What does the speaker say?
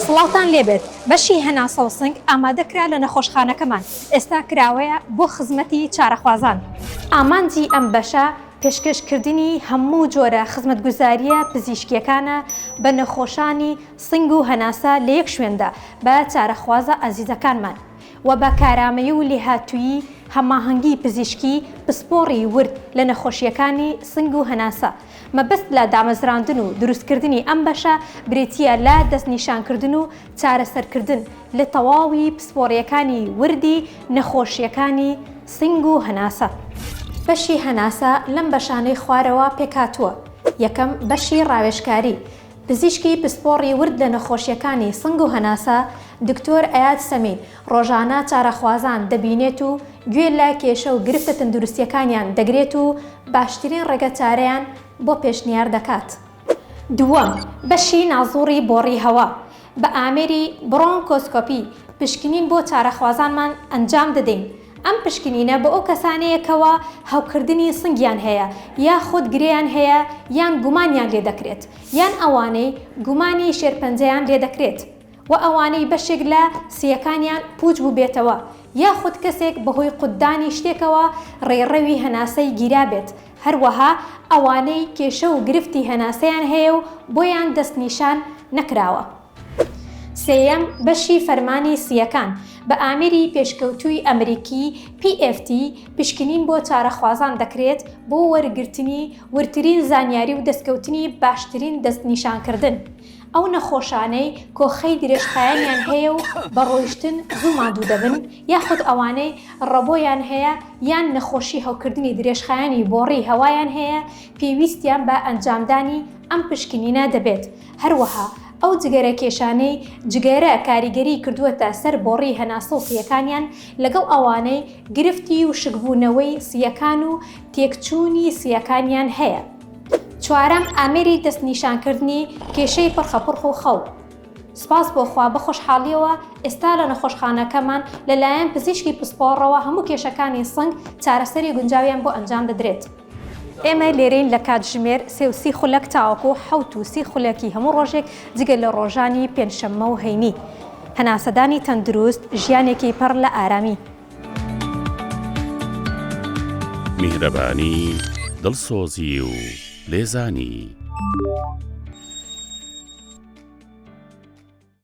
سڵاوتان لێبێت بەشی هەناسە و سنگ ئامادەکرا لە نەخۆشخانەکەمان ئێستا کراوەیە بۆ خزمەتی چارەخوازان. ئامانجی ئەم بەشە پێشکەشکردنی هەموو جۆرە خزمەتگوزاریە پزیشکیەکانە بە نەخۆشانی سنگ و هەناسە لە یەک شوێندا بە چارەخوازە ئازیزەکانمان و بە کارامەیی و لێهاتوویی هەماهەنگی پزیشکی پسپۆڕی ورد لە نەخۆشیەکانی سنگ و هەناسە. مەبەست لە دامەزراندن و دروستکردنی ئەم بەشە برێتیە لە دەستنیشانکردن و چارەسەرکردن لە تەواوی پسپۆڕیەکانی وردی نەخۆشیەکانی سنگ و هەناسە. بەشی هەناسە لەم بەشانەی خوارەوە پێکاتووە. یەکەم بەشی ڕاوێژکاری. پزیشکی پسپۆڕی ورد لە نەخۆشیەکانی سنگ و هەناسە دکتۆر ئەیاد سەمین ڕۆژانە چارەخوازان دەبینێت و گوێ لە کێشە و گرفتە تەندروستیەکانیان دەگرێت و باشترین ڕێگە چارەیان بۆ پێشنیار دەکات. دووەم بەشی نازوڕی بۆڕی هەوا. بە ئامێری برۆنکۆسکۆپی پشکنین بۆ چارەخوازانمان ئەنجام دەدەین. ئەم پشکنینە بە ئەو کەسانەیەکەوە هەوکردنی سنگیان هەیە یا خۆت گرێیان هەیە یان گومانیان لێ دەکرێت یان ئەوانەی گومانی شێرپەنجەیان لێ دەکرێت و ئەوانەی بەشێک لە سیەکانیان پوچ بوو بێتەوە یا خۆت کەسێک بەهۆی قوددانی شتێکەوە ڕێڕەوی هەناسەی گیرا بێت. هەروەها ئەوانەی کێشە و گرفتی هەناسەیان هەیە و بۆیان دەستنیشان نەکراوە. سێیەم بەشی فەرمانی سیەکان. بە ئامێری پێشکەوتووی ئەمریکی PFT پشکنین بۆ چارەخوازان دەکرێت بۆ وەرگرتنی ورترین زانیاری و دەستکەوتنی باشترین دەستنیشانکردن. ئەو نەخۆشانەی کۆخەی درێژخایانیان هەیە و بە ڕۆیشتن زوو ماندوو دەبن یاخود ئەوانەی ڕەبۆیان هەیە یان نەخۆشی هەوکردنی درێژخایانی بۆڕی هەوایان هەیە پێویستیان بە ئەنجامدانی ئەم پشکنینە دەبێت. هەروەها ئەو جگەرە کێشانەی جگەرە کاریگەری کردووەتە سەر بۆڕی هەناسە و سیەکانیان لەگەڵ ئەوانەی گرفتی و شکبوونەوەی سیەکان و تێکچوونی سیەکانیان هەیە. چوارەم ئامێری دەستنیشانکردنی کێشەی پڕخەپڕخ و خەو. سپاس بۆخوا بە خۆشحاڵیەوە ئێستا لە نەخۆشخانەکەمان لەلایەن پزیشکی پسپۆڕەوە هەموو کێشەکانی سنگ چارەسەری گونجاویان بۆ ئەنجام دەدرێت. ئێمە لێرەین لە کاتژمێر 3 خولەک تاوەکو 7 خولەکی هەموو ڕۆژێک جگە لە ڕۆژانی پێنجشەممە و هەینی. هەناسەدانی تەندروست ژیانێکی پڕ لە ئارامی. میهرەبانی، دڵسۆزی و لێزانی.